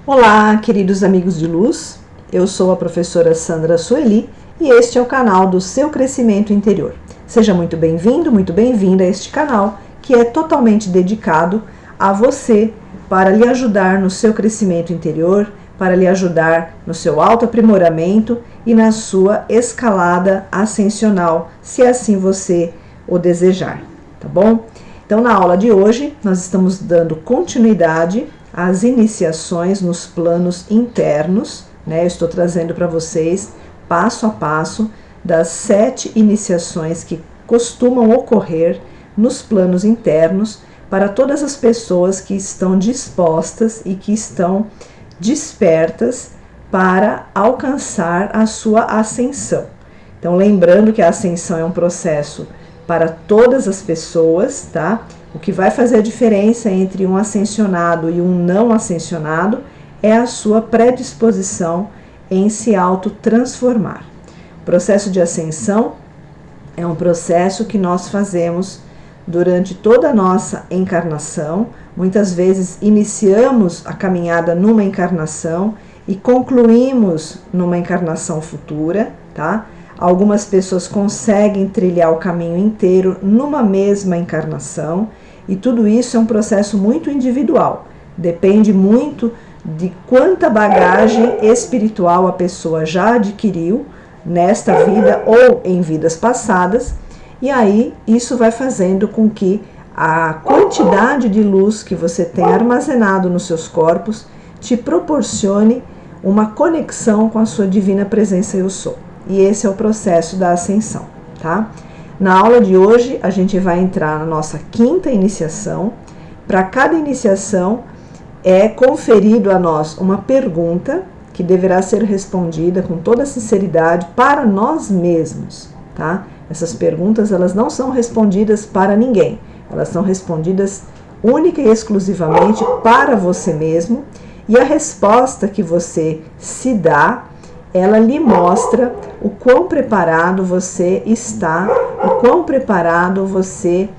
Olá, queridos amigos de luz, eu sou a professora Sandra Sueli e este é o canal do seu crescimento interior. Seja muito bem-vindo, muito bem-vinda a este canal que é totalmente dedicado a você para lhe ajudar no seu crescimento interior, para lhe ajudar no seu autoaprimoramento e na sua escalada ascensional, se assim você o desejar, tá bom? Então, na aula de hoje, nós estamos dando continuidade às iniciações nos planos internos, né? Eu estou trazendo para vocês, passo a passo, das 7 iniciações que costumam ocorrer nos planos internos para todas as pessoas que estão dispostas e que estão despertas para alcançar a sua ascensão. Então, lembrando que a ascensão é um processo para todas as pessoas, tá? O que vai fazer a diferença entre um ascensionado e um não ascensionado é a sua predisposição em se autotransformar. O processo de ascensão é um processo que nós fazemos durante toda a nossa encarnação. Muitas vezes iniciamos a caminhada numa encarnação e concluímos numa encarnação futura, tá? Algumas pessoas conseguem trilhar o caminho inteiro numa mesma encarnação e tudo isso é um processo muito individual. Depende muito de quanta bagagem espiritual a pessoa já adquiriu nesta vida ou em vidas passadas, e aí isso vai fazendo com que a quantidade de luz que você tem armazenado nos seus corpos te proporcione uma conexão com a sua divina presença Eu Sou. E esse é o processo da ascensão, tá? Na aula de hoje, a gente vai entrar na nossa 5ª iniciação. Para cada iniciação, é conferido a nós uma pergunta que deverá ser respondida com toda sinceridade para nós mesmos, tá? Essas perguntas, elas não são respondidas para ninguém. Elas são respondidas única e exclusivamente para você mesmo. E a resposta que você se dá, ela lhe mostra o quão preparado você está, o quão preparado você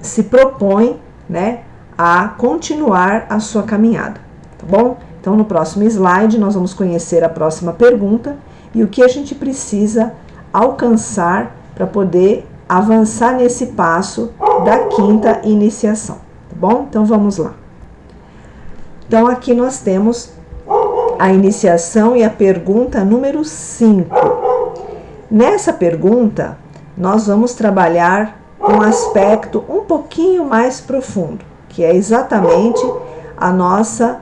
se propõe, né, a continuar a sua caminhada, tá bom? Então, no próximo slide, nós vamos conhecer a próxima pergunta e o que a gente precisa alcançar para poder avançar nesse passo da 5ª iniciação, tá bom? Então, vamos lá. Então, aqui nós temos a iniciação e a pergunta número 5. Nessa pergunta, nós vamos trabalhar um aspecto um pouquinho mais profundo, que é exatamente a nossa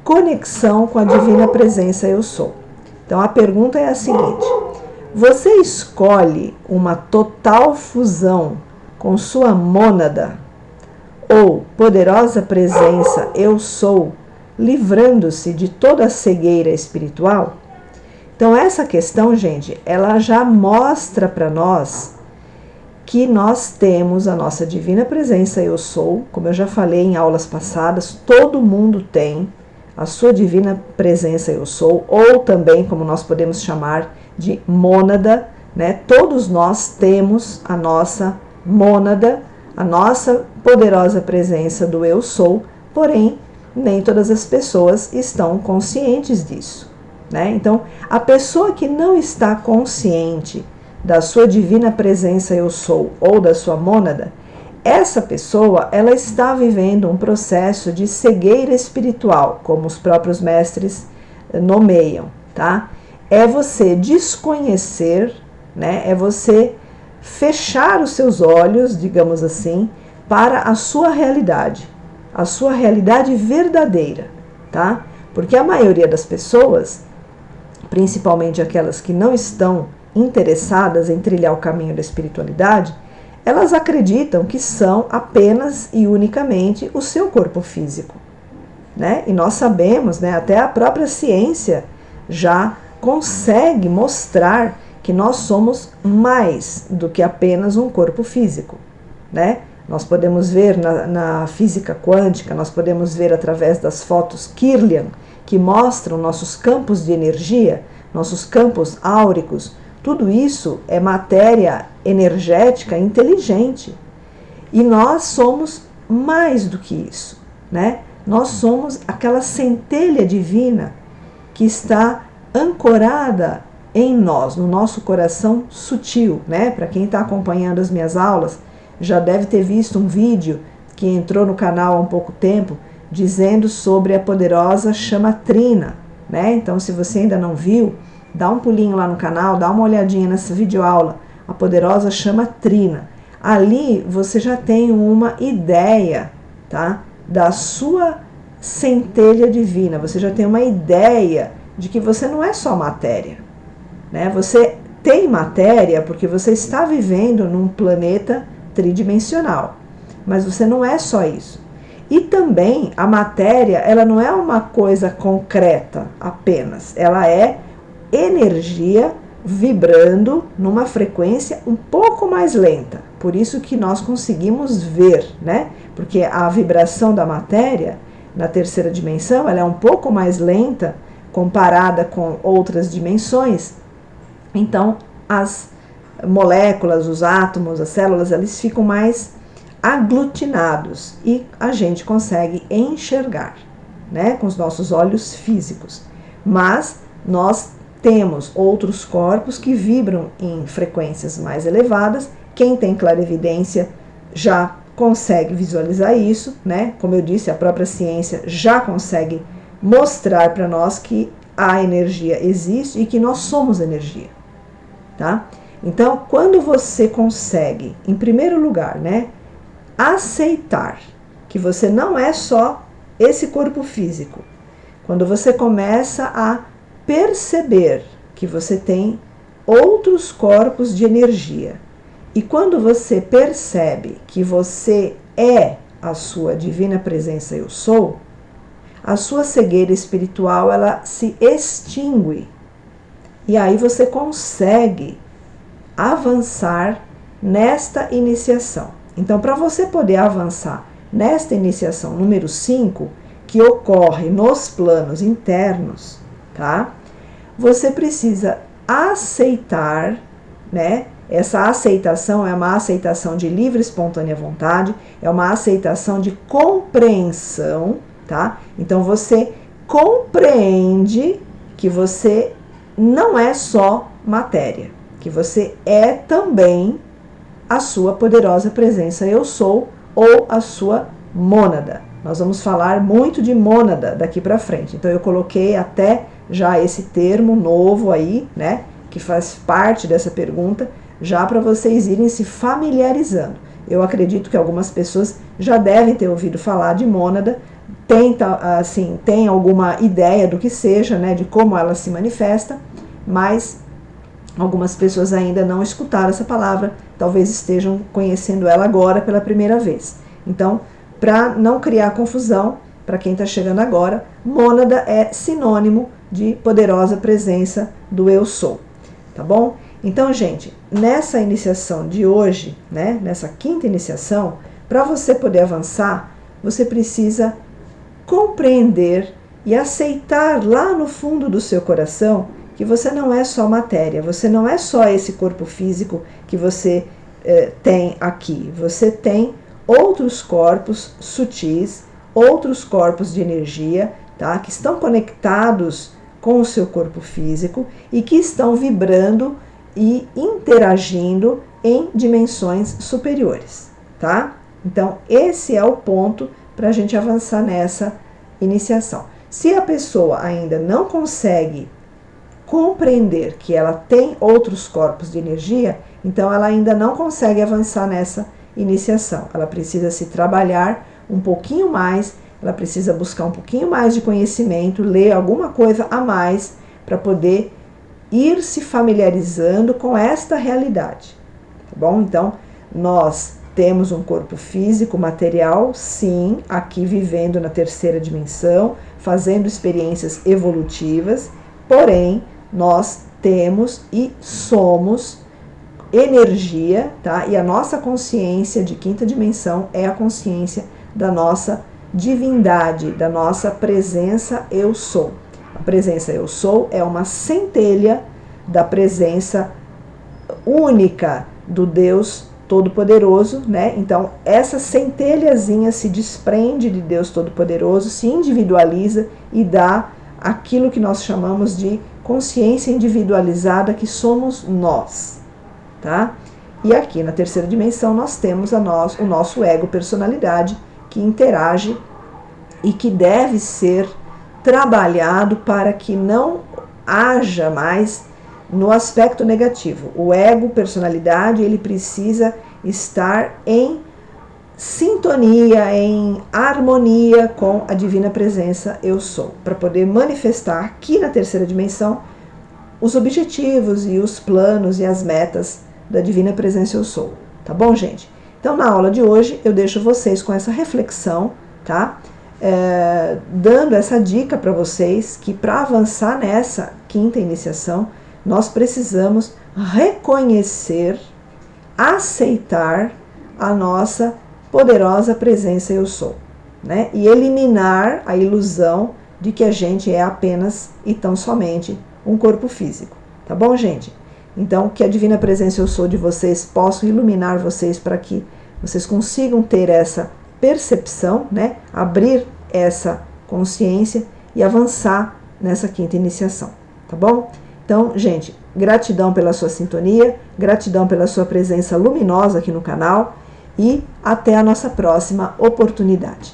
conexão com a divina presença Eu Sou. Então, a pergunta é a seguinte: você escolhe uma total fusão com sua mônada ou poderosa presença Eu Sou, livrando-se de toda a cegueira espiritual? Então, essa questão, gente, ela já mostra para nós que nós temos a nossa divina presença Eu Sou. Como eu já falei em aulas passadas, todo mundo tem a sua divina presença Eu Sou, ou também, como nós podemos chamar de mônada, né? Todos nós temos a nossa mônada, a nossa poderosa presença do Eu Sou, porém, nem todas as pessoas estão conscientes disso, né? Então, a pessoa que não está consciente da sua divina presença Eu Sou ou da sua mônada, essa pessoa, ela está vivendo um processo de cegueira espiritual, como os próprios mestres nomeiam, tá? É você desconhecer, né? É você fechar os seus olhos, digamos assim, para a sua realidade verdadeira, tá? Porque a maioria das pessoas, principalmente aquelas que não estão interessadas em trilhar o caminho da espiritualidade, elas acreditam que são apenas e unicamente o seu corpo físico, né? E nós sabemos, né, até a própria ciência já consegue mostrar que nós somos mais do que apenas um corpo físico, né? Nós podemos ver na física quântica, nós podemos ver através das fotos Kirlian, que mostram nossos campos de energia, nossos campos áuricos. Tudo isso é matéria energética inteligente. E nós somos mais do que isso, né? Nós somos aquela centelha divina que está ancorada em nós, no nosso coração sutil, né? Para quem está acompanhando as minhas aulas, já deve ter visto um vídeo que entrou no canal há um pouco tempo, dizendo sobre a poderosa chama trina, né? Então, se você ainda não viu, dá um pulinho lá no canal, dá uma olhadinha nessa videoaula, a poderosa chama trina. Ali você já tem uma ideia, tá? Da sua centelha divina, você já tem uma ideia de que você não é só matéria, né? Você tem matéria porque você está vivendo num planeta tridimensional, mas você não é só isso. E também a matéria, ela não é uma coisa concreta apenas, ela é energia vibrando numa frequência um pouco mais lenta. Por isso que nós conseguimos ver, né? Porque a vibração da matéria na terceira dimensão, ela é um pouco mais lenta comparada com outras dimensões. Então, as moléculas, os átomos, as células, eles ficam mais aglutinados e a gente consegue enxergar, né, com os nossos olhos físicos. Mas nós temos outros corpos que vibram em frequências mais elevadas. Quem tem clarividência já consegue visualizar isso, né? Como eu disse, a própria ciência já consegue mostrar para nós que a energia existe e que nós somos energia, tá? Então, quando você consegue, em primeiro lugar, né, aceitar que você não é só esse corpo físico, quando você começa a perceber que você tem outros corpos de energia, e quando você percebe que você é a sua divina presença eu sou, a sua cegueira espiritual ela se extingue. E aí você consegue avançar nesta iniciação. Então, para você poder avançar nesta iniciação número 5, que ocorre nos planos internos, tá? Você precisa aceitar, né? Essa aceitação é uma aceitação de livre e espontânea vontade, é uma aceitação de compreensão, tá? Então você compreende que você não é só matéria, que você é também a sua poderosa presença eu sou ou a sua mônada. Nós vamos falar muito de mônada daqui para frente. Então eu coloquei até já esse termo novo aí, né, que faz parte dessa pergunta, já para vocês irem se familiarizando. Eu acredito que algumas pessoas já devem ter ouvido falar de mônada, tem alguma ideia do que seja, né, de como ela se manifesta, mas algumas pessoas ainda não escutaram essa palavra, talvez estejam conhecendo ela agora pela primeira vez. Então, para não criar confusão, para quem está chegando agora, mônada é sinônimo de poderosa presença do eu sou, tá bom? Então, gente, nessa iniciação de hoje, né, nessa quinta iniciação, para você poder avançar, você precisa compreender e aceitar lá no fundo do seu coração que você não é só matéria, você não é só esse corpo físico que você tem aqui, você tem outros corpos sutis, outros corpos de energia, tá, que estão conectados com o seu corpo físico e que estão vibrando e interagindo em dimensões superiores, tá? Então, esse é o ponto para a gente avançar nessa iniciação. Se a pessoa ainda não consegue compreender que ela tem outros corpos de energia, então ela ainda não consegue avançar nessa iniciação. Ela precisa se trabalhar um pouquinho mais, ela precisa buscar um pouquinho mais de conhecimento, ler alguma coisa a mais para poder ir se familiarizando com esta realidade, tá bom? Então, nós temos um corpo físico, material, sim, aqui vivendo na terceira dimensão, fazendo experiências evolutivas, porém, nós temos e somos energia, tá? E a nossa consciência de quinta dimensão é a consciência da nossa divindade, da nossa presença eu sou. A presença eu sou é uma centelha da presença única do Deus Todo-Poderoso, né? Então, essa centelhazinha se desprende de Deus Todo-Poderoso, se individualiza e dá aquilo que nós chamamos de consciência individualizada, que somos nós, tá? E aqui na terceira dimensão nós temos o nosso ego personalidade, que interage e que deve ser trabalhado para que não haja mais no aspecto negativo. O ego, personalidade, ele precisa estar em sintonia, em harmonia com a divina presença eu sou, para poder manifestar aqui na terceira dimensão os objetivos e os planos e as metas da divina presença eu sou. Tá bom, gente? Então, na aula de hoje, eu deixo vocês com essa reflexão, tá? Dando essa dica para vocês que para avançar nessa quinta iniciação, nós precisamos reconhecer, aceitar a nossa poderosa presença eu sou, né? E eliminar a ilusão de que a gente é apenas e tão somente um corpo físico, tá bom, gente? Então, que a divina presença eu sou de vocês possa iluminar vocês para que vocês consigam ter essa percepção, né? Abrir essa consciência e avançar nessa quinta iniciação, tá bom? Então, gente, gratidão pela sua sintonia, gratidão pela sua presença luminosa aqui no canal e até a nossa próxima oportunidade.